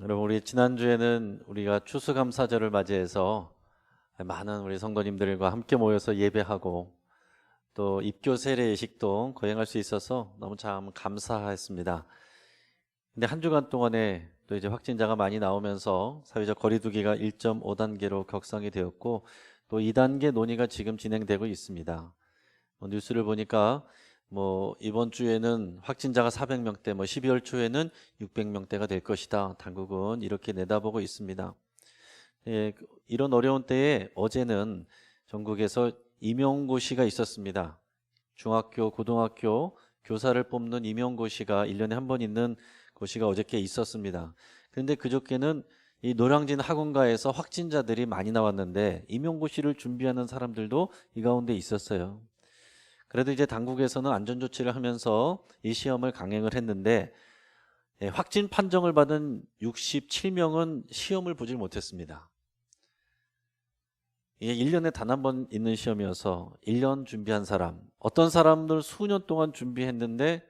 여러분, 우리 지난주에는 우리가 추수감사절을 맞이해서 많은 우리 성도님들과 함께 모여서 예배하고 또 입교 세례 예식도 거행할 수 있어서 너무 참 감사했습니다. 근데 한 주간 동안에 또 이제 확진자가 많이 나오면서 사회적 거리두기가 1.5단계로 격상이 되었고 또 2단계 논의가 지금 진행되고 있습니다. 뉴스를 보니까 이번 주에는 확진자가 400명대, 12월 초에는 600명대가 될 것이다. 당국은 이렇게 내다보고 있습니다. 이런 어려운 때에 어제는 전국에서 임용고시가 있었습니다. 중학교, 고등학교 교사를 뽑는 임용고시가 1년에 한 번 있는 고시가 어저께 있었습니다. 그런데 그저께는 이 노량진 학원가에서 확진자들이 많이 나왔는데 임용고시를 준비하는 사람들도 이 가운데 있었어요. 그래도 이제 당국에서는 안전조치를 하면서 이 시험을 강행을 했는데 확진 판정을 받은 67명은 시험을 보질 못했습니다. 이게 1년에 단 한 번 있는 시험이어서 1년 준비한 사람, 어떤 사람들 수년 동안 준비했는데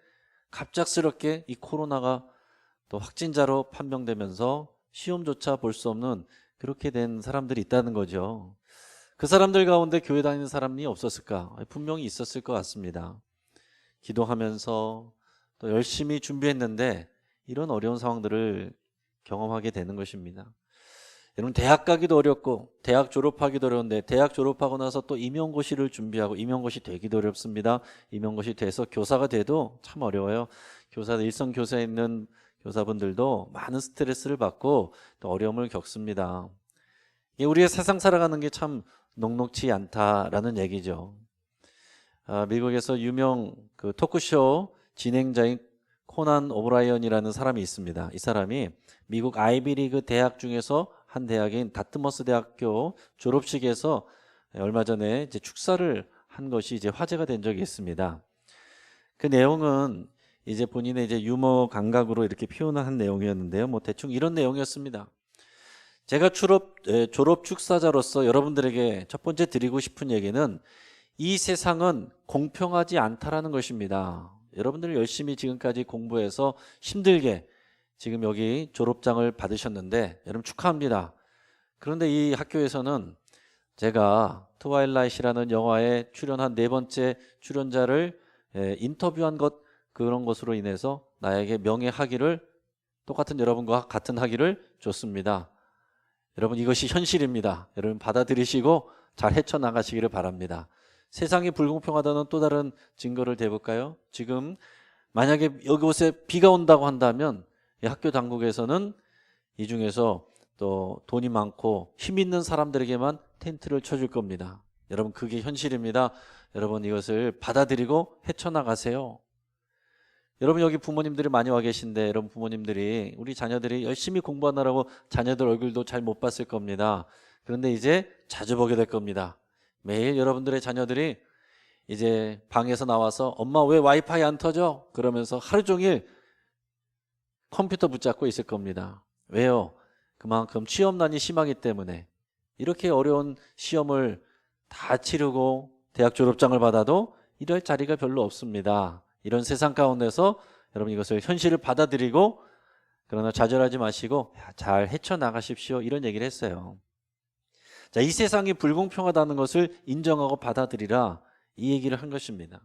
갑작스럽게 이 코로나가 또 확진자로 판명되면서 시험조차 볼 수 없는 그렇게 된 사람들이 있다는 거죠. 그 사람들 가운데 교회 다니는 사람이 없었을까? 분명히 있었을 것 같습니다. 기도하면서 또 열심히 준비했는데 이런 어려운 상황들을 경험하게 되는 것입니다. 여러분, 대학 가기도 어렵고 대학 졸업하기도 어려운데 대학 졸업하고 나서 또 임용고시를 준비하고 임용고시 되기도 어렵습니다. 임용고시 돼서 교사가 돼도 참 어려워요. 일선 교사에 있는 교사분들도 많은 스트레스를 받고 또 어려움을 겪습니다. 우리의 세상 살아가는 게 참 녹록지 않다라는 얘기죠. 미국에서 유명 그 토크쇼 진행자인 코난 오브라이언이라는 사람이 있습니다. 이 사람이 미국 아이비리그 대학 중에서 한 대학인 다트머스 대학교 졸업식에서 얼마 전에 이제 축사를 한 것이 이제 화제가 된 적이 있습니다. 그 내용은 이제 본인의 이제 유머 감각으로 이렇게 표현을 한 내용이었는데요. 대충 이런 내용이었습니다. 제가 졸업 축사자로서 여러분들에게 첫 번째 드리고 싶은 얘기는 이 세상은 공평하지 않다라는 것입니다. 여러분들 열심히 지금까지 공부해서 힘들게 지금 여기 졸업장을 받으셨는데 여러분 축하합니다. 그런데 이 학교에서는 제가 트와일라이트라는 영화에 출연한 4번째 출연자를 인터뷰한 그런 것으로 인해서 나에게 명예학위를 똑같은 여러분과 같은 학위를 줬습니다. 여러분, 이것이 현실입니다. 여러분 받아들이시고 잘 헤쳐나가시기를 바랍니다. 세상이 불공평하다는 또 다른 증거를 대볼까요? 지금 만약에 이곳에 비가 온다고 한다면 이 학교 당국에서는 이 중에서 또 돈이 많고 힘 있는 사람들에게만 텐트를 쳐줄 겁니다. 여러분, 그게 현실입니다. 여러분, 이것을 받아들이고 헤쳐나가세요. 여러분, 여기 부모님들이 많이 와 계신데 여러분 부모님들이 우리 자녀들이 열심히 공부하느라고 자녀들 얼굴도 잘 못 봤을 겁니다. 그런데 이제 자주 보게 될 겁니다. 매일 여러분들의 자녀들이 이제 방에서 나와서 엄마 왜 와이파이 안 터져? 그러면서 하루 종일 컴퓨터 붙잡고 있을 겁니다. 왜요? 그만큼 취업난이 심하기 때문에. 이렇게 어려운 시험을 다 치르고 대학 졸업장을 받아도 이럴 자리가 별로 없습니다. 이런 세상 가운데서 여러분 이것을 현실을 받아들이고 그러나 좌절하지 마시고 잘 헤쳐나가십시오. 이런 얘기를 했어요. 자, 이 세상이 불공평하다는 것을 인정하고 받아들이라, 이 얘기를 한 것입니다.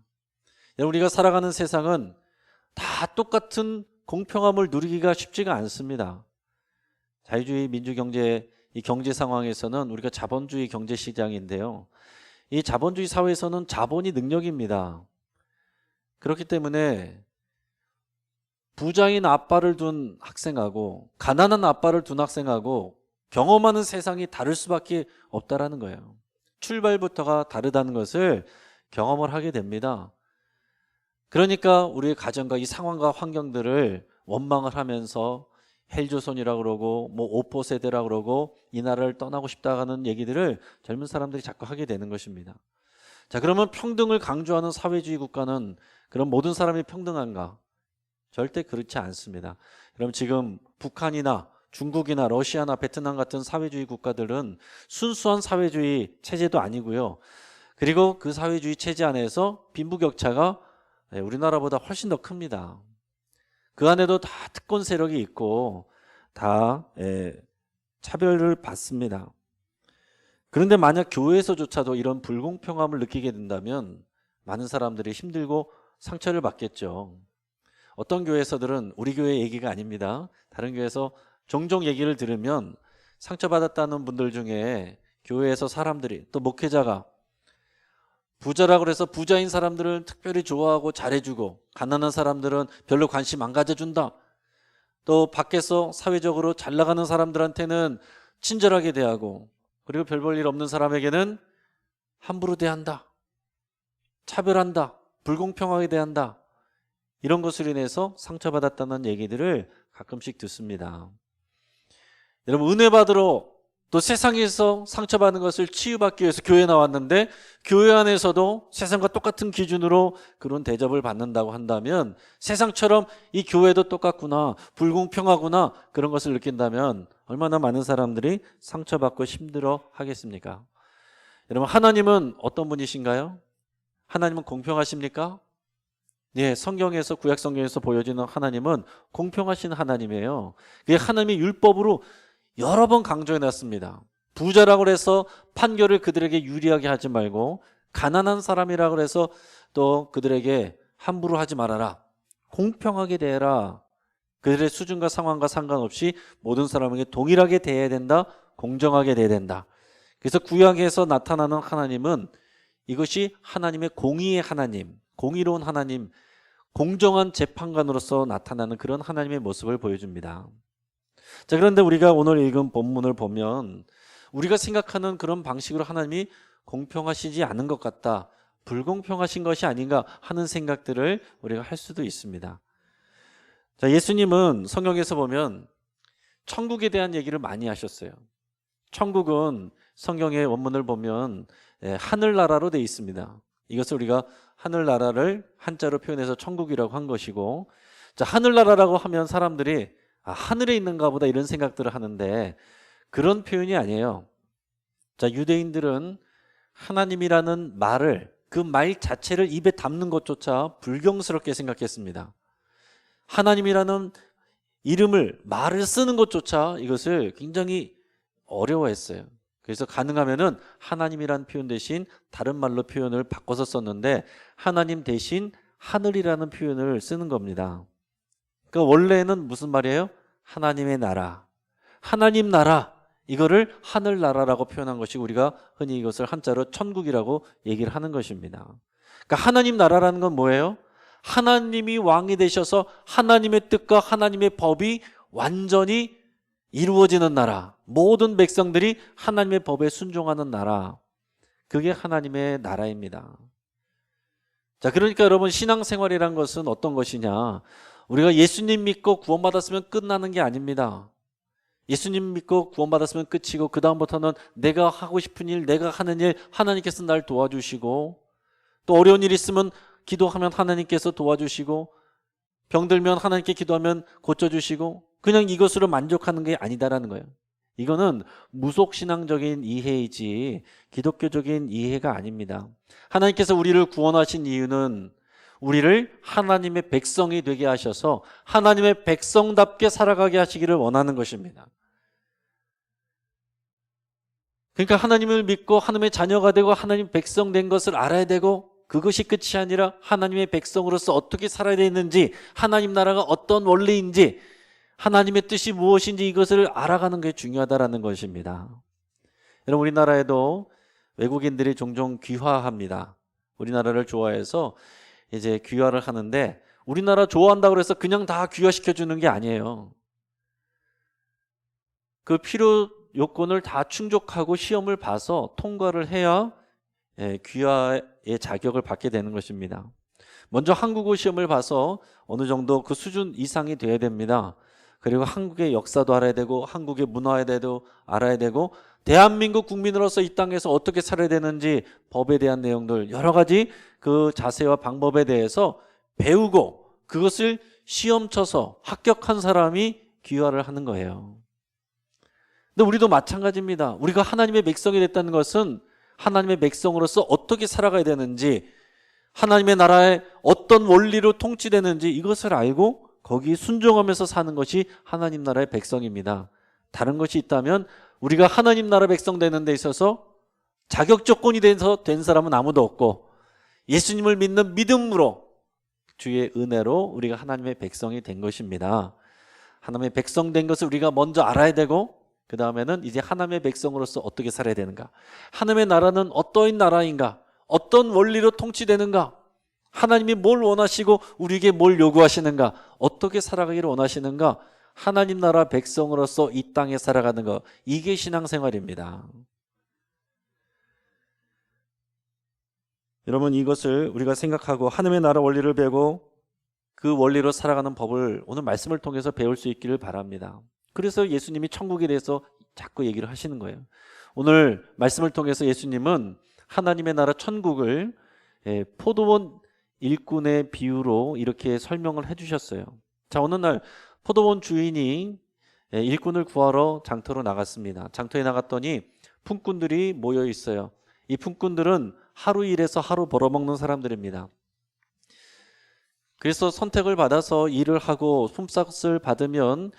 여러분, 우리가 살아가는 세상은 다 똑같은 공평함을 누리기가 쉽지가 않습니다. 자유주의 민주경제 이 경제 상황에서는 우리가 자본주의 경제 시장인데요. 이 자본주의 사회에서는 자본이 능력입니다. 그렇기 때문에 부자인 아빠를 둔 학생하고 가난한 아빠를 둔 학생하고 경험하는 세상이 다를 수밖에 없다라는 거예요. 출발부터가 다르다는 것을 경험을 하게 됩니다. 그러니까 우리의 가정과 이 상황과 환경들을 원망을 하면서 헬조선이라고 그러고 오포 세대라고 그러고 이 나라를 떠나고 싶다 하는 얘기들을 젊은 사람들이 자꾸 하게 되는 것입니다. 자, 그러면 평등을 강조하는 사회주의 국가는 그럼 모든 사람이 평등한가? 절대 그렇지 않습니다. 그럼 지금 북한이나 중국이나 러시아나 베트남 같은 사회주의 국가들은 순수한 사회주의 체제도 아니고요. 그리고 그 사회주의 체제 안에서 빈부격차가 우리나라보다 훨씬 더 큽니다. 그 안에도 다 특권 세력이 있고 다 차별을 받습니다. 그런데 만약 교회에서조차도 이런 불공평함을 느끼게 된다면 많은 사람들이 힘들고 상처를 받겠죠. 어떤 교회에서들은 우리 교회 얘기가 아닙니다. 다른 교회에서 종종 얘기를 들으면 상처받았다는 분들 중에 교회에서 사람들이 또 목회자가 부자라고 해서 부자인 사람들은 특별히 좋아하고 잘해주고 가난한 사람들은 별로 관심 안 가져준다. 또 밖에서 사회적으로 잘 나가는 사람들한테는 친절하게 대하고 그리고 별 볼 일 없는 사람에게는 함부로 대한다. 차별한다. 불공평하게 대한다. 이런 것으로 인해서 상처받았다는 얘기들을 가끔씩 듣습니다. 여러분 은혜 받으러 또 세상에서 상처받는 것을 치유받기 위해서 교회에 나왔는데 교회 안에서도 세상과 똑같은 기준으로 그런 대접을 받는다고 한다면 세상처럼 이 교회도 똑같구나, 불공평하구나 그런 것을 느낀다면 얼마나 많은 사람들이 상처받고 힘들어 하겠습니까? 여러분 하나님은 어떤 분이신가요? 하나님은 공평하십니까? 예, 성경에서 구약 성경에서 보여지는 하나님은 공평하신 하나님이에요. 그게 하나님의 율법으로 여러 번 강조해 놨습니다. 부자라고 해서 판결을 그들에게 유리하게 하지 말고 가난한 사람이라고 해서 또 그들에게 함부로 하지 말아라. 공평하게 대해라. 그들의 수준과 상황과 상관없이 모든 사람에게 동일하게 대해야 된다. 공정하게 대해야 된다. 그래서 구약에서 나타나는 하나님은 이것이 하나님의 공의의 하나님, 공의로운 하나님, 공정한 재판관으로서 나타나는 그런 하나님의 모습을 보여줍니다. 자, 그런데 우리가 오늘 읽은 본문을 보면 우리가 생각하는 그런 방식으로 하나님이 공평하시지 않은 것 같다, 불공평하신 것이 아닌가 하는 생각들을 우리가 할 수도 있습니다. 자, 예수님은 성경에서 보면 천국에 대한 얘기를 많이 하셨어요. 천국은 성경의 원문을 보면 하늘나라로 되어 있습니다. 이것을 우리가 하늘나라를 한자로 표현해서 천국이라고 한 것이고, 자, 하늘나라라고 하면 사람들이 하늘에 있는가 보다 이런 생각들을 하는데 그런 표현이 아니에요. 자, 유대인들은 하나님이라는 말을, 그 말 자체를 입에 담는 것조차 불경스럽게 생각했습니다. 하나님이라는 이름을, 말을 쓰는 것조차 이것을 굉장히 어려워했어요. 그래서 가능하면은 하나님이라는 표현 대신 다른 말로 표현을 바꿔서 썼는데 하나님 대신 하늘이라는 표현을 쓰는 겁니다. 그러니까 원래는 무슨 말이에요? 하나님의 나라, 하나님 나라, 이거를 하늘나라라고 표현한 것이 우리가 흔히 이것을 한자로 천국이라고 얘기를 하는 것입니다. 그러니까 하나님 나라라는 건 뭐예요? 하나님이 왕이 되셔서 하나님의 뜻과 하나님의 법이 완전히 이루어지는 나라, 모든 백성들이 하나님의 법에 순종하는 나라, 그게 하나님의 나라입니다. 자, 그러니까 여러분 신앙생활이란 것은 어떤 것이냐, 우리가 예수님 믿고 구원받았으면 끝나는 게 아닙니다. 예수님 믿고 구원받았으면 끝이고 그 다음부터는 내가 하고 싶은 일, 내가 하는 일 하나님께서 날 도와주시고, 또 어려운 일 있으면 기도하면 하나님께서 도와주시고, 병들면 하나님께 기도하면 고쳐주시고, 그냥 이것으로 만족하는 게 아니다라는 거예요. 이거는 무속신앙적인 이해이지 기독교적인 이해가 아닙니다. 하나님께서 우리를 구원하신 이유는 우리를 하나님의 백성이 되게 하셔서 하나님의 백성답게 살아가게 하시기를 원하는 것입니다. 그러니까 하나님을 믿고 하나님의 자녀가 되고 하나님 백성 된 것을 알아야 되고, 그것이 끝이 아니라 하나님의 백성으로서 어떻게 살아야 되는지, 하나님 나라가 어떤 원리인지, 하나님의 뜻이 무엇인지 이것을 알아가는 게 중요하다는 것입니다. 여러분 우리나라에도 외국인들이 종종 귀화합니다. 우리나라를 좋아해서 이제 귀화를 하는데, 우리나라 좋아한다고 해서 그냥 다 귀화시켜 주는 게 아니에요. 그 필요 요건을 다 충족하고 시험을 봐서 통과를 해야 귀화의 자격을 받게 되는 것입니다. 먼저 한국어 시험을 봐서 어느 정도 그 수준 이상이 돼야 됩니다. 그리고 한국의 역사도 알아야 되고 한국의 문화에 대해도 알아야 되고, 대한민국 국민으로서 이 땅에서 어떻게 살아야 되는지 법에 대한 내용들, 여러 가지 그 자세와 방법에 대해서 배우고 그것을 시험 쳐서 합격한 사람이 귀화를 하는 거예요. 근데 우리도 마찬가지입니다. 우리가 하나님의 백성이 됐다는 것은 하나님의 백성으로서 어떻게 살아가야 되는지, 하나님의 나라에 어떤 원리로 통치되는지 이것을 알고 거기 순종하면서 사는 것이 하나님 나라의 백성입니다. 다른 것이 있다면 우리가 하나님 나라 백성 되는 데 있어서 자격 조건이 된 사람은 아무도 없고, 예수님을 믿는 믿음으로 주의 은혜로 우리가 하나님의 백성이 된 것입니다. 하나님의 백성 된 것을 우리가 먼저 알아야 되고, 그 다음에는 이제 하나님의 백성으로서 어떻게 살아야 되는가, 하나님의 나라는 어떠한 나라인가, 어떤 원리로 통치되는가, 하나님이 뭘 원하시고 우리에게 뭘 요구하시는가, 어떻게 살아가기를 원하시는가, 하나님 나라 백성으로서 이 땅에 살아가는 것, 이게 신앙생활입니다. 여러분, 이것을 우리가 생각하고 하나님의 나라 원리를 배우고 그 원리로 살아가는 법을 오늘 말씀을 통해서 배울 수 있기를 바랍니다. 그래서 예수님이 천국에 대해서 자꾸 얘기를 하시는 거예요. 오늘 말씀을 통해서 예수님은 하나님의 나라 천국을 포도원 일꾼의 비유로 이렇게 설명을 해주셨어요. 자, 어느 날 포도원 주인이 일꾼을 구하러 장터로 나갔습니다. 장터에 나갔더니 품꾼들이 모여 있어요. 이 품꾼들은 하루 일해서 하루 벌어먹는 사람들입니다. 그래서 선택을 받아서 일을 하고 품삯을 받으면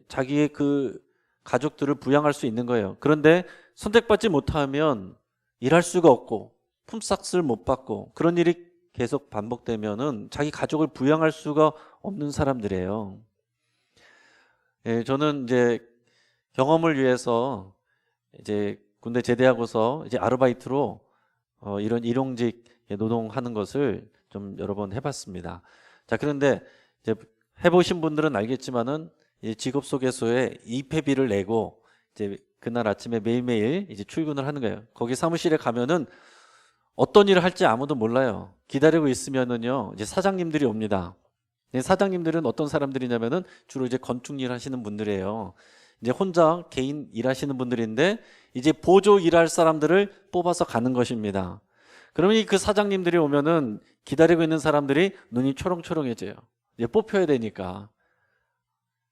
자기의 그 가족들을 부양할 수 있는 거예요. 그런데 선택받지 못하면 일할 수가 없고 품삯을 못 받고 그런 일이 계속 반복되면은 자기 가족을 부양할 수가 없는 사람들이에요. 저는 이제 경험을 위해서 이제 군대 제대하고서 이제 아르바이트로 이런 일용직 노동하는 것을 좀 여러 번 해봤습니다. 자, 그런데 이제 해보신 분들은 알겠지만은 이제 직업소개서에 입회비를 내고 이제 그날 아침에 매일매일 이제 출근을 하는 거예요. 거기 사무실에 가면은 어떤 일을 할지 아무도 몰라요. 기다리고 있으면은요, 이제 사장님들이 옵니다. 사장님들은 어떤 사람들이냐면은 주로 이제 건축 일 하시는 분들이에요. 이제 혼자 개인 일하시는 분들인데 이제 보조 일할 사람들을 뽑아서 가는 것입니다. 그러면 그 사장님들이 오면은 기다리고 있는 사람들이 눈이 초롱초롱해져요. 이제 뽑혀야 되니까.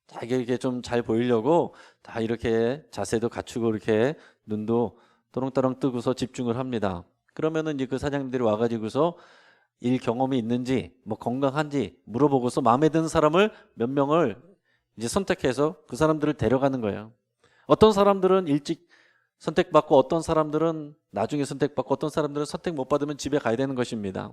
자, 이게 좀 잘 보이려고 다 이렇게 자세도 갖추고 이렇게 눈도 또롱또롱 뜨고서 집중을 합니다. 그러면은 이제 그 사장님들이 와가지고서 일 경험이 있는지 뭐 건강한지 물어보고서 마음에 드는 사람을 몇 명을 이제 선택해서 그 사람들을 데려가는 거예요. 어떤 사람들은 일찍 선택받고 어떤 사람들은 나중에 선택받고 어떤 사람들은 선택 못 받으면 집에 가야 되는 것입니다.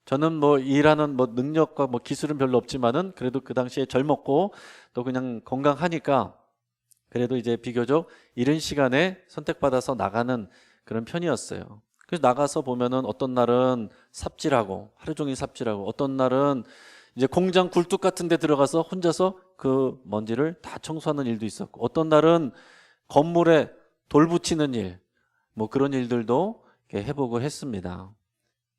저는 뭐 일하는 뭐 능력과 뭐 기술은 별로 없지만은 그래도 그 당시에 젊었고 또 그냥 건강하니까 그래도 이제 비교적 이른 시간에 선택받아서 나가는 그런 편이었어요. 그래서 나가서 보면은 어떤 날은 삽질하고 하루 종일 삽질하고 어떤 날은 이제 공장 굴뚝 같은 데 들어가서 혼자서 그 먼지를 다 청소하는 일도 있었고 어떤 날은 건물에 돌 붙이는 일 뭐 그런 일들도 해보고 했습니다.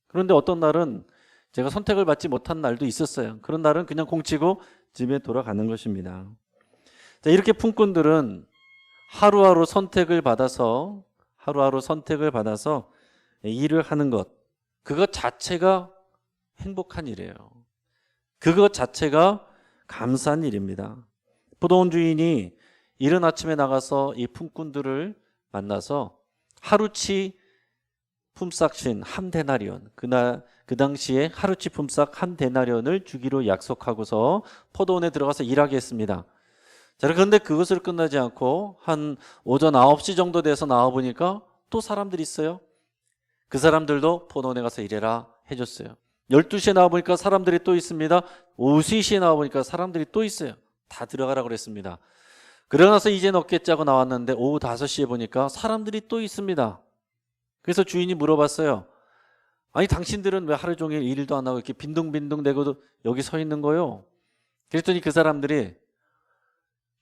그런데 어떤 날은 제가 선택을 받지 못한 날도 있었어요. 그런 날은 그냥 공치고 집에 돌아가는 것입니다. 자, 이렇게 품꾼들은 하루하루 선택을 받아서 일을 하는 것, 그것 자체가 행복한 일이에요. 그것 자체가 감사한 일입니다. 포도원 주인이 이른 아침에 나가서 이 품꾼들을 만나서 하루치 품삯인 한 데나리온, 그 당시에 하루치 품삯 한 데나리온을 주기로 약속하고서 포도원에 들어가서 일하게 했습니다. 자, 그런데 그것을 끝나지 않고 한 오전 9시 정도 돼서 나와보니까 또 사람들이 있어요. 그 사람들도 포도원에 가서 일해라 해줬어요. 12시에 나와보니까 사람들이 또 있습니다. 오후 3시에 나와보니까 사람들이 또 있어요. 다 들어가라고 그랬습니다. 그러고 나서 이제 넣겠지 하고 나왔는데 오후 5시에 보니까 사람들이 또 있습니다. 그래서 주인이 물어봤어요. 아니 당신들은 왜 하루 종일 일도 안 하고 이렇게 빈둥빈둥 대고도 여기 서 있는 거요? 그랬더니 그 사람들이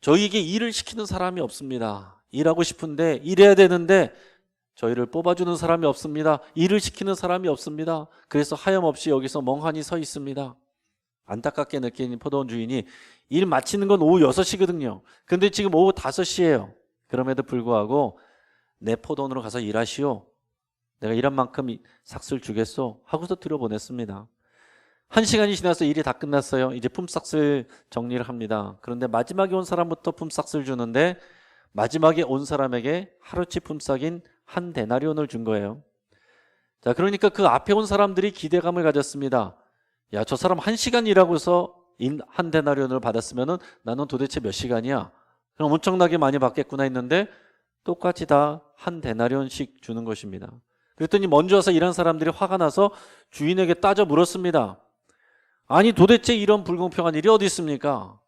저희에게 일을 시키는 사람이 없습니다. 일하고 싶은데 일해야 되는데 저희를 뽑아주는 사람이 없습니다. 일을 시키는 사람이 없습니다. 그래서 하염없이 여기서 멍하니 서 있습니다. 안타깝게 느낀 포도원 주인이 일 마치는 건 오후 6시거든요. 근데 지금 오후 5시예요. 그럼에도 불구하고 내 포도원으로 가서 일하시오. 내가 일한 만큼 삭슬 주겠소 하고서 들여보냈습니다. 1시간이 지나서 일이 다 끝났어요. 이제 품삯을 정리를 합니다. 그런데 마지막에 온 사람부터 품삯을 주는데 마지막에 온 사람에게 하루치 품삯인 한 데나리온을 준 거예요. 자, 그러니까 그 앞에 온 사람들이 기대감을 가졌습니다. 야, 저 사람 1시간 일하고서 한 데나리온을 받았으면은 나는 도대체 몇 시간이야? 그럼 엄청나게 많이 받겠구나 했는데 똑같이 다 한 데나리온씩 주는 것입니다. 그랬더니 먼저 와서 일한 사람들이 화가 나서 주인에게 따져 물었습니다. 아니, 도대체 이런 불공평한 일이 어디 있습니까?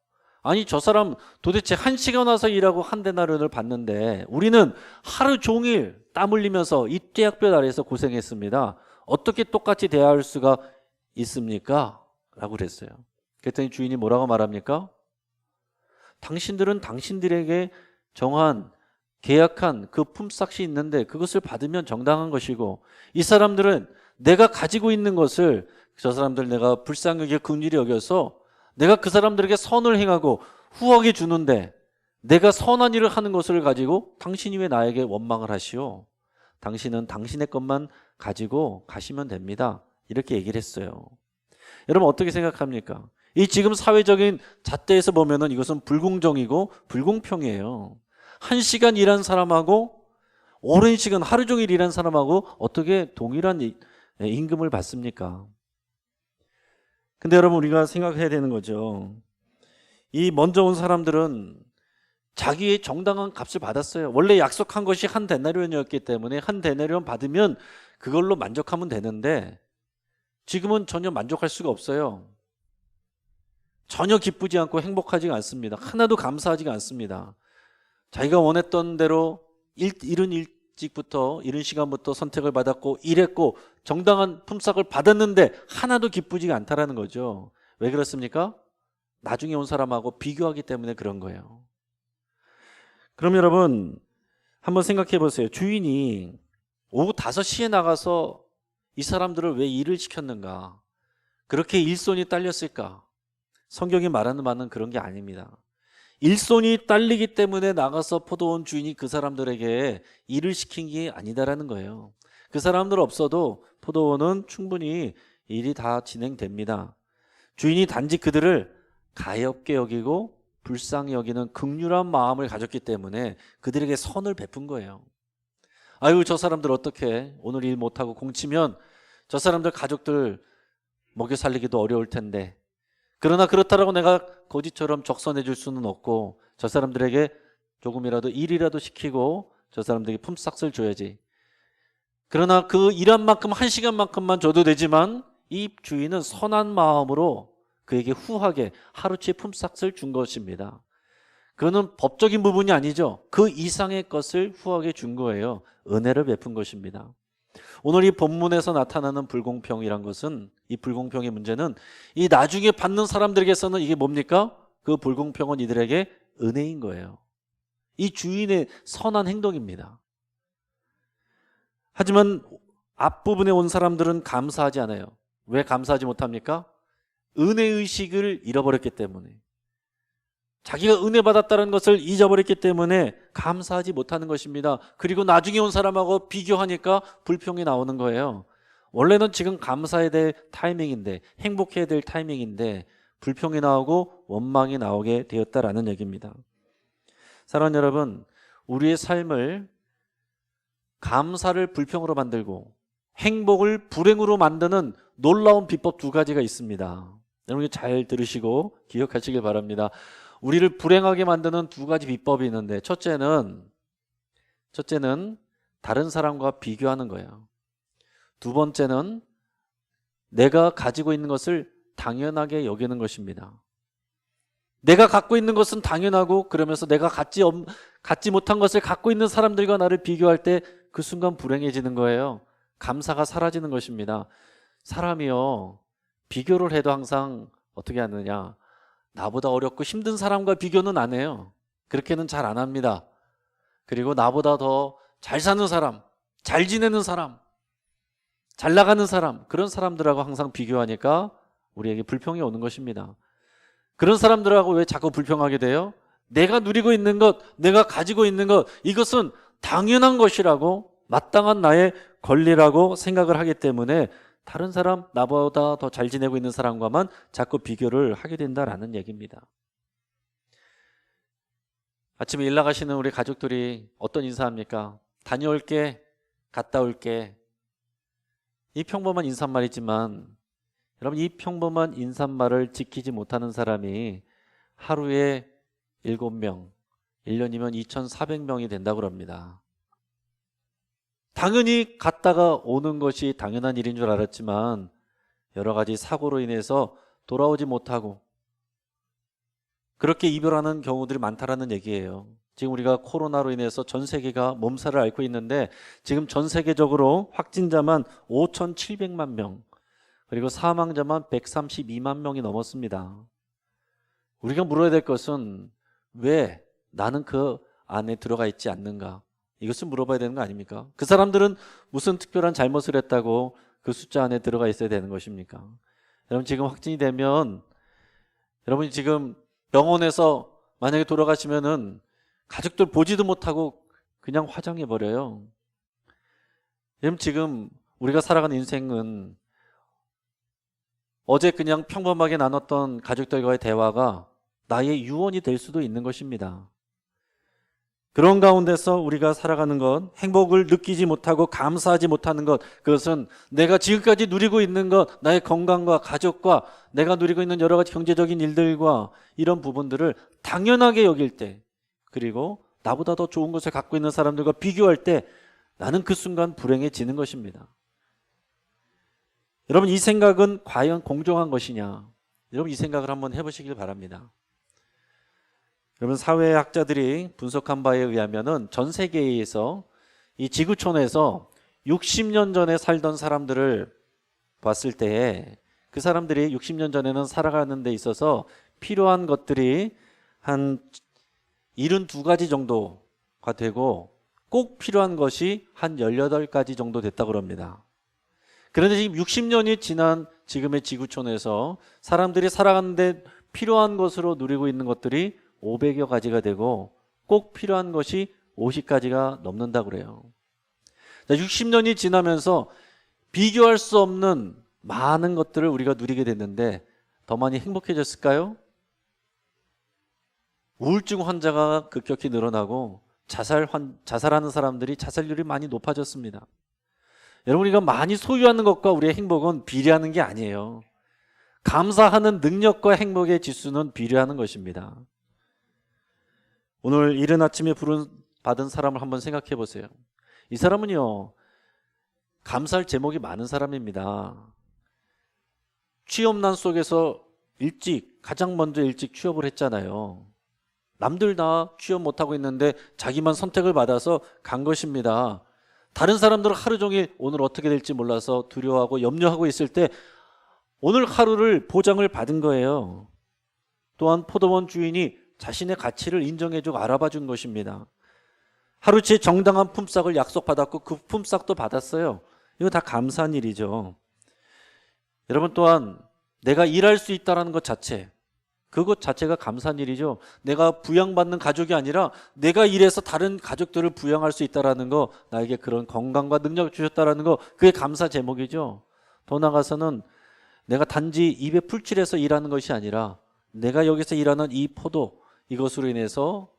아니, 저 사람 도대체 1시간 와서 일하고 한 데나리온을 받는데 우리는 하루 종일 땀 흘리면서 이 떼약볕 아래에서 고생했습니다. 어떻게 똑같이 대할 수가 있습니까? 라고 그랬어요. 그랬더니 주인이 뭐라고 말합니까? 당신들은 당신들에게 정한 계약한 그 품삯이 있는데 그것을 받으면 정당한 것이고, 이 사람들은 내가 가지고 있는 것을, 저 사람들 내가 불쌍히 여겨 긍휼히 여겨서 내가 그 사람들에게 선을 행하고 후하게 주는데 내가 선한 일을 하는 것을 가지고 당신이 왜 나에게 원망을 하시오? 당신은 당신의 것만 가지고 가시면 됩니다. 이렇게 얘기를 했어요. 여러분 어떻게 생각합니까? 이 지금 사회적인 잣대에서 보면은 이것은 불공정이고 불공평이에요. 1시간 일한 사람하고 오랜 시간 하루 종일 일한 사람하고 어떻게 동일한 임금을 받습니까? 근데 여러분 우리가 생각해야 되는 거죠. 이 먼저 온 사람들은 자기의 정당한 값을 받았어요. 원래 약속한 것이 한 데나리온이었기 때문에 한 데나리온 받으면 그걸로 만족하면 되는데 지금은 전혀 만족할 수가 없어요. 전혀 기쁘지 않고 행복하지가 않습니다. 하나도 감사하지가 않습니다. 자기가 원했던 대로 이른 일찍부터 이른 시간부터 선택을 받았고 일했고 정당한 품삯을 받았는데 하나도 기쁘지가 않다라는 거죠. 왜 그렇습니까? 나중에 온 사람하고 비교하기 때문에 그런 거예요. 그럼 여러분 한번 생각해 보세요. 주인이 오후 5시에 나가서 이 사람들을 왜 일을 시켰는가? 그렇게 일손이 딸렸을까? 성경이 말하는 바는 그런 게 아닙니다. 일손이 딸리기 때문에 나가서 포도원 주인이 그 사람들에게 일을 시킨 게 아니다라는 거예요. 그 사람들 없어도 포도원은 충분히 일이 다 진행됩니다. 주인이 단지 그들을 가엾게 여기고 불쌍히 여기는 긍휼한 마음을 가졌기 때문에 그들에게 선을 베푼 거예요. 아유, 저 사람들 어떡해, 오늘 일 못하고 공치면 저 사람들 가족들 먹여 살리기도 어려울 텐데, 그러나 그렇다라고 내가 거지처럼 적선해 줄 수는 없고 저 사람들에게 조금이라도 일이라도 시키고 저 사람들에게 품삯을 줘야지. 그러나 그 일한 만큼 1시간만큼만 줘도 되지만 이 주인은 선한 마음으로 그에게 후하게 하루치의 품삯을 준 것입니다. 그거는 법적인 부분이 아니죠. 그 이상의 것을 후하게 준 거예요. 은혜를 베푼 것입니다. 오늘 이 본문에서 나타나는 불공평이란 것은, 이 불공평의 문제는 이 나중에 받는 사람들에게서는 이게 뭡니까? 그 불공평은 이들에게 은혜인 거예요. 이 주인의 선한 행동입니다. 하지만 앞부분에 온 사람들은 감사하지 않아요. 왜 감사하지 못합니까? 은혜의식을 잃어버렸기 때문에, 자기가 은혜 받았다는 것을 잊어버렸기 때문에 감사하지 못하는 것입니다. 그리고 나중에 온 사람하고 비교하니까 불평이 나오는 거예요. 원래는 지금 감사해야 될 타이밍인데, 행복해야 될 타이밍인데 불평이 나오고 원망이 나오게 되었다라는 얘기입니다. 사랑하는 여러분, 우리의 삶을 감사를 불평으로 만들고 행복을 불행으로 만드는 놀라운 비법 2가지가 있습니다. 여러분 잘 들으시고 기억하시길 바랍니다. 우리를 불행하게 만드는 2가지 비법이 있는데, 첫째는 다른 사람과 비교하는 거예요. 2번째는 내가 가지고 있는 것을 당연하게 여기는 것입니다. 내가 갖고 있는 것은 당연하고 그러면서 내가 갖지 못한 것을 갖고 있는 사람들과 나를 비교할 때 그 순간 불행해지는 거예요. 감사가 사라지는 것입니다. 사람이요, 비교를 해도 항상 어떻게 하느냐, 나보다 어렵고 힘든 사람과 비교는 안 해요. 그렇게는 잘 안 합니다. 그리고 나보다 더 잘 사는 사람, 잘 지내는 사람, 잘 나가는 사람, 그런 사람들하고 항상 비교하니까 우리에게 불평이 오는 것입니다. 그런 사람들하고 왜 자꾸 불평하게 돼요? 내가 누리고 있는 것, 내가 가지고 있는 것, 이것은 당연한 것이라고, 마땅한 나의 권리라고 생각을 하기 때문에 다른 사람, 나보다 더 잘 지내고 있는 사람과만 자꾸 비교를 하게 된다라는 얘기입니다. 아침에 일 나가시는 우리 가족들이 어떤 인사합니까? 다녀올게, 갔다 올게. 이 평범한 인사말이지만 여러분, 이 평범한 인사말을 지키지 못하는 사람이 하루에 7명, 1년이면 2,400명이 된다고 합니다. 당연히 갔다가 오는 것이 당연한 일인 줄 알았지만 여러 가지 사고로 인해서 돌아오지 못하고 그렇게 이별하는 경우들이 많다라는 얘기예요. 지금 우리가 코로나로 인해서 전 세계가 몸살을 앓고 있는데 지금 전 세계적으로 확진자만 5,700만 명, 그리고 사망자만 132만 명이 넘었습니다. 우리가 물어야 될 것은 왜 나는 그 안에 들어가 있지 않는가? 이것을 물어봐야 되는 거 아닙니까? 그 사람들은 무슨 특별한 잘못을 했다고 그 숫자 안에 들어가 있어야 되는 것입니까? 여러분, 지금 확진이 되면 여러분이 지금 병원에서 만약에 돌아가시면은 가족들 보지도 못하고 그냥 화장해 버려요. 여러분, 지금 우리가 살아가는 인생은 어제 그냥 평범하게 나눴던 가족들과의 대화가 나의 유언이 될 수도 있는 것입니다. 그런 가운데서 우리가 살아가는 것, 행복을 느끼지 못하고 감사하지 못하는 것, 그것은 내가 지금까지 누리고 있는 것, 나의 건강과 가족과 내가 누리고 있는 여러 가지 경제적인 일들과 이런 부분들을 당연하게 여길 때, 그리고 나보다 더 좋은 것을 갖고 있는 사람들과 비교할 때 나는 그 순간 불행해지는 것입니다. 여러분, 이 생각은 과연 공정한 것이냐? 여러분, 이 생각을 한번 해보시길 바랍니다. 여러분, 사회학자들이 분석한 바에 의하면은 전 세계에서 이 지구촌에서 60년 전에 살던 사람들을 봤을 때에 그 사람들이 60년 전에는 살아가는 데 있어서 필요한 것들이 한 72가지 정도가 되고 꼭 필요한 것이 한 18가지 정도 됐다고 합니다. 그런데 지금 60년이 지난 지금의 지구촌에서 사람들이 살아가는데 필요한 것으로 누리고 있는 것들이 500여 가지가 되고 꼭 필요한 것이 50가지가 넘는다고 그래요. 60년이 지나면서 비교할 수 없는 많은 것들을 우리가 누리게 됐는데 더 많이 행복해졌을까요? 우울증 환자가 급격히 늘어나고 자살하는 사람들이 자살률이 많이 높아졌습니다. 여러분, 우리가 많이 소유하는 것과 우리의 행복은 비례하는 게 아니에요. 감사하는 능력과 행복의 지수는 비례하는 것입니다. 오늘 이른 아침에 부름 받은 사람을 한번 생각해 보세요. 이 사람은요, 감사할 제목이 많은 사람입니다. 취업난 속에서 가장 먼저 일찍 취업을 했잖아요. 남들 다 취업 못하고 있는데 자기만 선택을 받아서 간 것입니다. 다른 사람들은 하루 종일 오늘 어떻게 될지 몰라서 두려워하고 염려하고 있을 때 오늘 하루를 보장을 받은 거예요. 또한 포도원 주인이 자신의 가치를 인정해주고 알아봐 준 것입니다. 하루치 정당한 품삯을 약속받았고 그 품삯도 받았어요. 이거 다 감사한 일이죠. 여러분, 또한 내가 일할 수 있다는 것 자체, 그것 자체가 감사한 일이죠. 내가 부양받는 가족이 아니라 내가 일해서 다른 가족들을 부양할 수 있다는 거, 나에게 그런 건강과 능력을 주셨다는 거, 그게 감사 제목이죠. 더 나아가서는 내가 단지 입에 풀칠해서 일하는 것이 아니라 내가 여기서 일하는 이 포도, 이것으로 인해서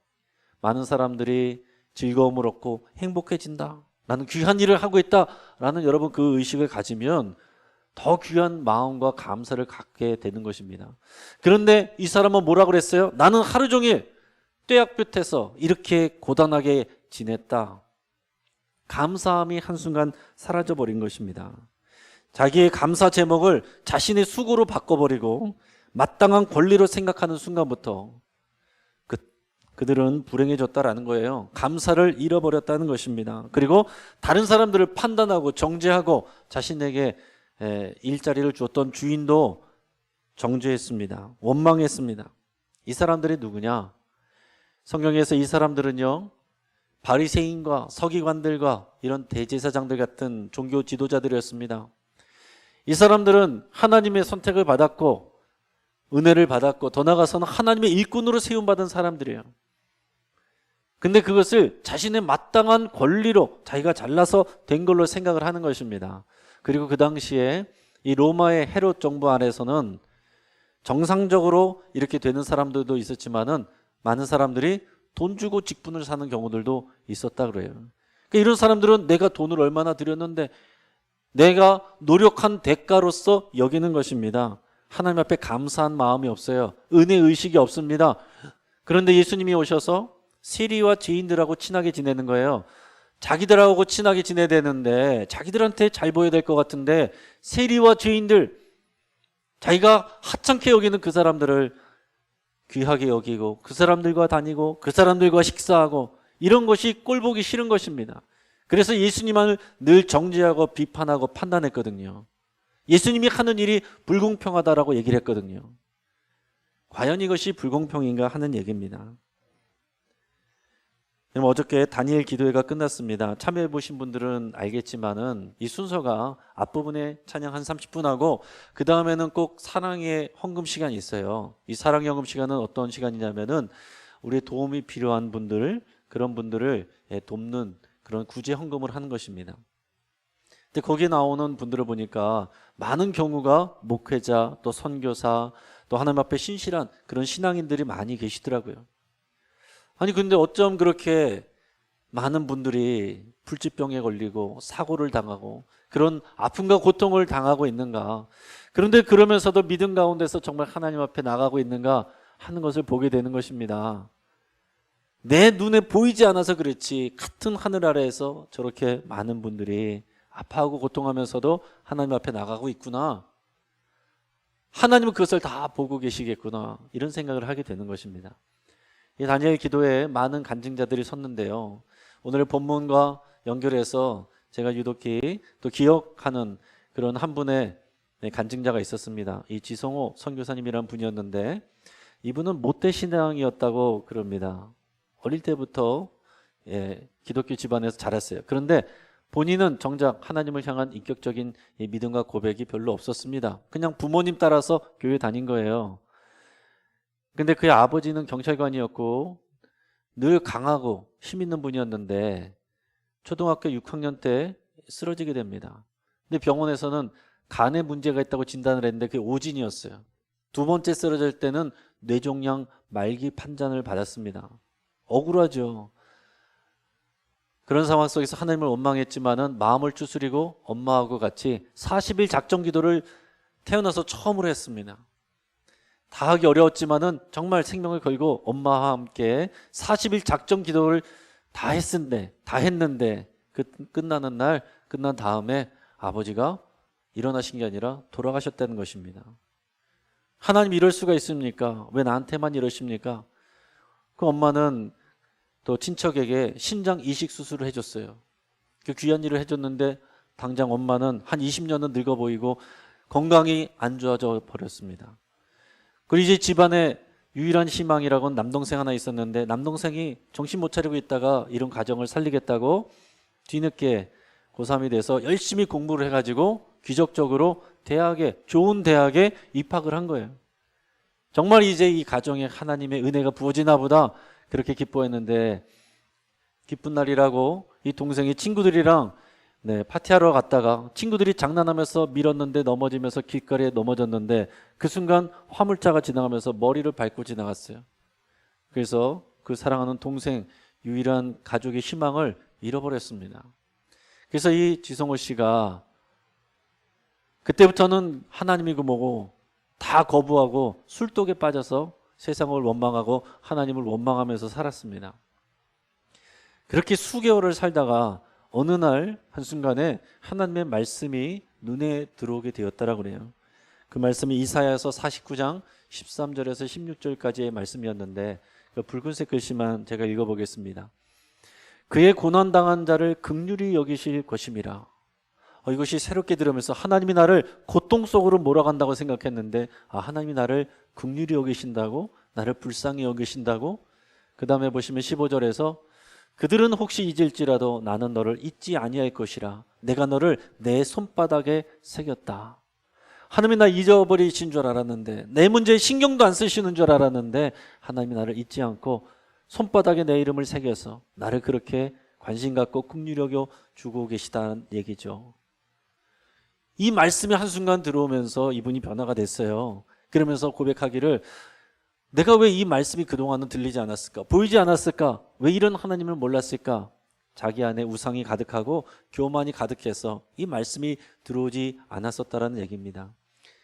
많은 사람들이 즐거움을 얻고 행복해진다, 나는 귀한 일을 하고 있다라는 여러분 그 의식을 가지면 더 귀한 마음과 감사를 갖게 되는 것입니다. 그런데 이 사람은 뭐라고 그랬어요? 나는 하루 종일 떼약볕에서 이렇게 고단하게 지냈다. 감사함이 한순간 사라져버린 것입니다. 자기의 감사 제목을 자신의 수고로 바꿔버리고 마땅한 권리로 생각하는 순간부터 그들은 불행해졌다라는 거예요. 감사를 잃어버렸다는 것입니다. 그리고 다른 사람들을 판단하고 정죄하고 자신에게 일자리를 주었던 주인도 정죄했습니다. 원망했습니다. 이 사람들이 누구냐? 성경에서 이 사람들은요, 바리새인과 서기관들과 이런 대제사장들 같은 종교 지도자들이었습니다. 이 사람들은 하나님의 선택을 받았고 은혜를 받았고 더 나아가서는 하나님의 일꾼으로 세움받은 사람들이에요. 근데 그것을 자신의 마땅한 권리로 자기가 잘나서 된 걸로 생각을 하는 것입니다. 그리고 그 당시에 이 로마의 헤롯 정부 안에서는 정상적으로 이렇게 되는 사람들도 있었지만은 많은 사람들이 돈 주고 직분을 사는 경우들도 있었다 그래요. 그러니까 이런 사람들은 내가 돈을 얼마나 들였는데 내가 노력한 대가로서 여기는 것입니다. 하나님 앞에 감사한 마음이 없어요. 은혜의식이 없습니다. 그런데 예수님이 오셔서 세리와 죄인들하고 친하게 지내는 거예요. 자기들하고 친하게 지내야 되는데, 자기들한테 잘 보여야 될 것 같은데, 세리와 죄인들, 자기가 하찮게 여기는 그 사람들을 귀하게 여기고, 그 사람들과 다니고, 그 사람들과 식사하고, 이런 것이 꼴보기 싫은 것입니다. 그래서 예수님을 늘 정죄하고 비판하고 판단했거든요. 예수님이 하는 일이 불공평하다라고 얘기를 했거든요. 과연 이것이 불공평인가 하는 얘기입니다. 어저께 다니엘 기도회가 끝났습니다. 참여해 보신 분들은 알겠지만은 이 순서가 앞부분에 찬양 한 30분 하고 그 다음에는 꼭 사랑의 헌금 시간이 있어요. 이 사랑의 헌금 시간은 어떤 시간이냐면은 우리의 도움이 필요한 분들, 그런 분들을 돕는 그런 구제 헌금을 하는 것입니다. 근데 거기에 나오는 분들을 보니까 많은 경우가 목회자, 또 선교사, 또 하나님 앞에 신실한 그런 신앙인들이 많이 계시더라고요. 아니 근데 어쩜 그렇게 많은 분들이 불치병에 걸리고 사고를 당하고 그런 아픔과 고통을 당하고 있는가? 그런데 그러면서도 믿음 가운데서 정말 하나님 앞에 나가고 있는가 하는 것을 보게 되는 것입니다. 내 눈에 보이지 않아서 그렇지 같은 하늘 아래에서 저렇게 많은 분들이 아파하고 고통하면서도 하나님 앞에 나가고 있구나. 하나님은 그것을 다 보고 계시겠구나. 이런 생각을 하게 되는 것입니다. 이 다니엘 기도에 많은 간증자들이 섰는데요. 오늘 본문과 연결해서 제가 유독히 또 기억하는 그런 한 분의 간증자가 있었습니다. 이 지성호 선교사님이라는 분이었는데 이분은 모태신앙이었다고 그럽니다. 어릴 때부터 기독교 집안에서 자랐어요. 그런데 본인은 정작 하나님을 향한 인격적인 믿음과 고백이 별로 없었습니다. 그냥 부모님 따라서 교회 다닌 거예요. 근데 그의 아버지는 경찰관이었고 늘 강하고 힘 있는 분이었는데 초등학교 6학년 때 쓰러지게 됩니다. 근데 병원에서는 간에 문제가 있다고 진단을 했는데 그게 오진이었어요. 두 번째 쓰러질 때는 뇌종양 말기 판정을 받았습니다. 억울하죠. 그런 상황 속에서 하나님을 원망했지만은 마음을 추스리고 엄마하고 같이 40일 작정 기도를 태어나서 처음으로 했습니다. 다 하기 어려웠지만은 정말 생명을 걸고 엄마와 함께 40일 작정 기도를 다 했는데 끝나는 날 끝난 다음에 아버지가 일어나신 게 아니라 돌아가셨다는 것입니다. 하나님 이럴 수가 있습니까? 왜 나한테만 이러십니까? 그 엄마는 또 친척에게 신장 이식 수술을 해줬어요. 그 귀한 일을 해줬는데 당장 엄마는 한 20년은 늙어 보이고 건강이 안 좋아져 버렸습니다. 그리고 이제 집안에 유일한 희망이라고는 남동생 하나 있었는데 남동생이 정신 못 차리고 있다가 이런 가정을 살리겠다고 뒤늦게 고3이 돼서 열심히 공부를 해가지고 기적적으로 좋은 대학에 입학을 한 거예요. 정말 이제 이 가정에 하나님의 은혜가 부어지나 보다 그렇게 기뻐했는데 기쁜 날이라고 이 동생이 친구들이랑 파티하러 갔다가 친구들이 장난하면서 밀었는데 넘어지면서 길거리에 넘어졌는데 그 순간 화물차가 지나가면서 머리를 밟고 지나갔어요. 그래서 그 사랑하는 동생 유일한 가족의 희망을 잃어버렸습니다. 그래서 이 지성호 씨가 그때부터는 하나님이고 뭐고 다 거부하고 술독에 빠져서 세상을 원망하고 하나님을 원망하면서 살았습니다. 그렇게 수개월을 살다가 어느 날 한순간에 하나님의 말씀이 눈에 들어오게 되었다라고 그래요. 그 말씀이 이사야서 49장 13절에서 16절까지의 말씀이었는데 그 붉은색 글씨만 제가 읽어보겠습니다. 그의 고난당한 자를 긍휼히 여기실 것임이라. 이것이 새롭게 들으면서 하나님이 나를 고통 속으로 몰아간다고 생각했는데 하나님이 나를 긍휼히 여기신다고, 나를 불쌍히 여기신다고. 그 다음에 보시면 15절에서 그들은 혹시 잊을지라도 나는 너를 잊지 아니할 것이라. 내가 너를 내 손바닥에 새겼다. 하나님이 나 잊어버리신 줄 알았는데, 내 문제에 신경도 안 쓰시는 줄 알았는데 하나님이 나를 잊지 않고 손바닥에 내 이름을 새겨서 나를 그렇게 관심 갖고 긍휼히 여겨 주고 계시다는 얘기죠. 이 말씀이 한순간 들어오면서 이분이 변화가 됐어요. 그러면서 고백하기를 내가 왜 이 말씀이 그동안은 들리지 않았을까? 보이지 않았을까? 왜 이런 하나님을 몰랐을까? 자기 안에 우상이 가득하고 교만이 가득해서 이 말씀이 들어오지 않았었다라는 얘기입니다.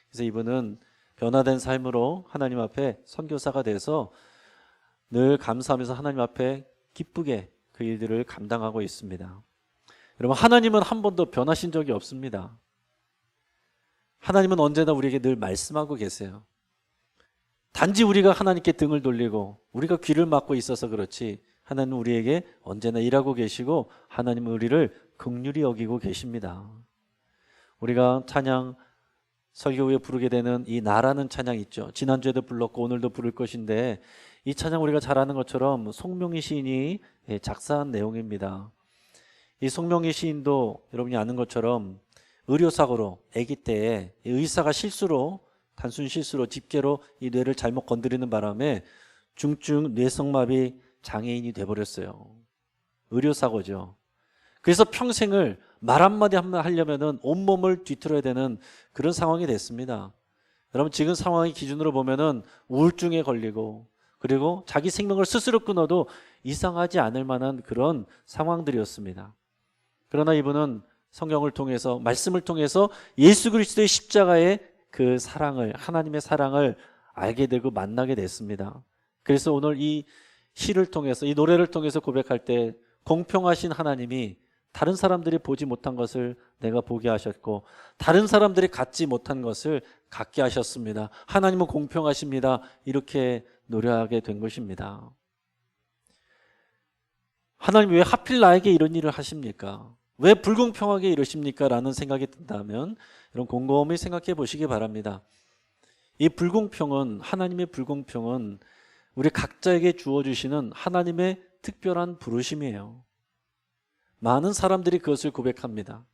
그래서 이분은 변화된 삶으로 하나님 앞에 선교사가 돼서 늘 감사하면서 하나님 앞에 기쁘게 그 일들을 감당하고 있습니다. 여러분, 하나님은 한 번도 변하신 적이 없습니다. 하나님은 언제나 우리에게 늘 말씀하고 계세요. 단지 우리가 하나님께 등을 돌리고 우리가 귀를 막고 있어서 그렇지, 하나님은 우리에게 언제나 일하고 계시고 하나님은 우리를 긍휼히 여기고 계십니다. 우리가 찬양 설교 후에 부르게 되는 이 나라는 찬양 있죠. 지난주에도 불렀고 오늘도 부를 것인데, 이 찬양 우리가 잘 아는 것처럼 송명희 시인이 작사한 내용입니다. 이 송명희 시인도 여러분이 아는 것처럼 의료사고로 아기 때에 의사가 단순 실수로 집게로 이 뇌를 잘못 건드리는 바람에 중증 뇌성마비 장애인이 돼버렸어요. 의료사고죠. 그래서 평생을 말 한마디 하려면은 온몸을 뒤틀어야 되는 그런 상황이 됐습니다. 여러분, 지금 상황의 기준으로 보면은 우울증에 걸리고, 그리고 자기 생명을 스스로 끊어도 이상하지 않을 만한 그런 상황들이었습니다. 그러나 이분은 성경을 통해서, 말씀을 통해서 예수 그리스도의 십자가의 그 사랑을, 하나님의 사랑을 알게 되고 만나게 됐습니다. 그래서 오늘 이 시를 통해서, 이 노래를 통해서 고백할 때 공평하신 하나님이 다른 사람들이 보지 못한 것을 내가 보게 하셨고 다른 사람들이 갖지 못한 것을 갖게 하셨습니다. 하나님은 공평하십니다. 이렇게 노래하게 된 것입니다. 하나님 왜 하필 나에게 이런 일을 하십니까? 왜 불공평하게 이러십니까? 라는 생각이 든다면 여러분, 곰곰이 생각해 보시기 바랍니다. 이 불공평은, 하나님의 불공평은 우리 각자에게 주어주시는 하나님의 특별한 부르심이에요. 많은 사람들이 그것을 고백합니다.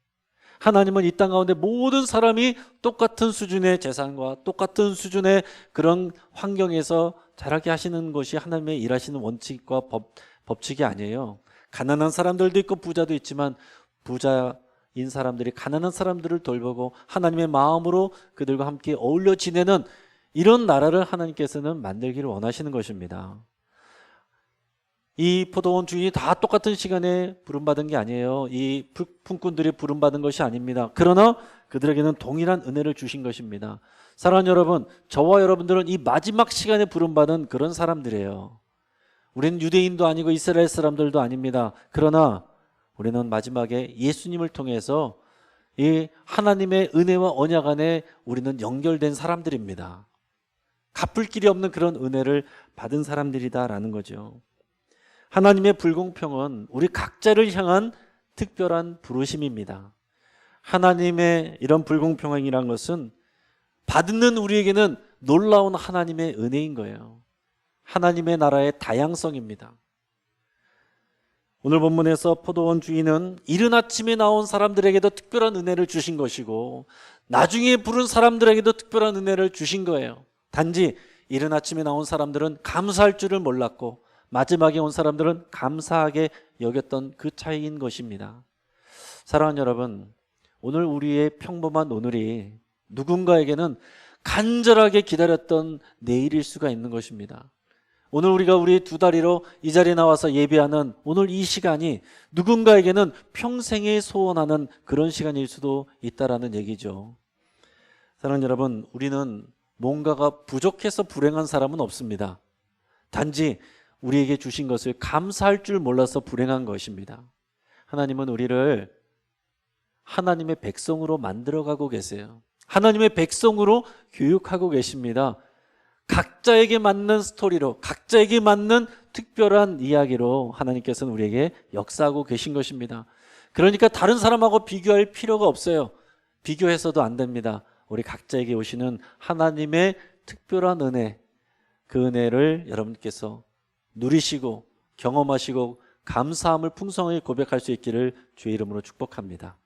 하나님은 이 땅 가운데 모든 사람이 똑같은 수준의 재산과 똑같은 수준의 그런 환경에서 자라게 하시는 것이 하나님의 일하시는 원칙과 법칙이 아니에요. 가난한 사람들도 있고 부자도 있지만 부자인 사람들이 가난한 사람들을 돌보고 하나님의 마음으로 그들과 함께 어울려 지내는 이런 나라를 하나님께서는 만들기를 원하시는 것입니다. 이 포도원 주인이 다 똑같은 시간에 부름받은 게 아니에요. 이 품꾼들이 부름받은 것이 아닙니다. 그러나 그들에게는 동일한 은혜를 주신 것입니다. 사랑하는 여러분, 저와 여러분들은 이 마지막 시간에 부름받은 그런 사람들이에요. 우리는 유대인도 아니고 이스라엘 사람들도 아닙니다. 그러나 우리는 마지막에 예수님을 통해서 이 하나님의 은혜와 언약 안에 우리는 연결된 사람들입니다. 갚을 길이 없는 그런 은혜를 받은 사람들이다라는 거죠. 하나님의 불공평은 우리 각자를 향한 특별한 부르심입니다. 하나님의 이런 불공평이라는 것은 받는 우리에게는 놀라운 하나님의 은혜인 거예요. 하나님의 나라의 다양성입니다. 오늘 본문에서 포도원 주인은 이른 아침에 나온 사람들에게도 특별한 은혜를 주신 것이고 나중에 부른 사람들에게도 특별한 은혜를 주신 거예요. 단지 이른 아침에 나온 사람들은 감사할 줄을 몰랐고 마지막에 온 사람들은 감사하게 여겼던 그 차이인 것입니다. 사랑하는 여러분, 오늘 우리의 평범한 오늘이 누군가에게는 간절하게 기다렸던 내일일 수가 있는 것입니다. 오늘 우리가 우리 두 다리로 이 자리에 나와서 예배하는 오늘 이 시간이 누군가에게는 평생에 소원하는 그런 시간일 수도 있다라는 얘기죠. 사랑하는 여러분, 우리는 뭔가가 부족해서 불행한 사람은 없습니다. 단지 우리에게 주신 것을 감사할 줄 몰라서 불행한 것입니다. 하나님은 우리를 하나님의 백성으로 만들어가고 계세요. 하나님의 백성으로 교육하고 계십니다. 각자에게 맞는 스토리로, 각자에게 맞는 특별한 이야기로 하나님께서는 우리에게 역사하고 계신 것입니다. 그러니까 다른 사람하고 비교할 필요가 없어요. 비교해서도 안 됩니다. 우리 각자에게 오시는 하나님의 특별한 은혜, 그 은혜를 여러분께서 누리시고 경험하시고 감사함을 풍성하게 고백할 수 있기를 주의 이름으로 축복합니다.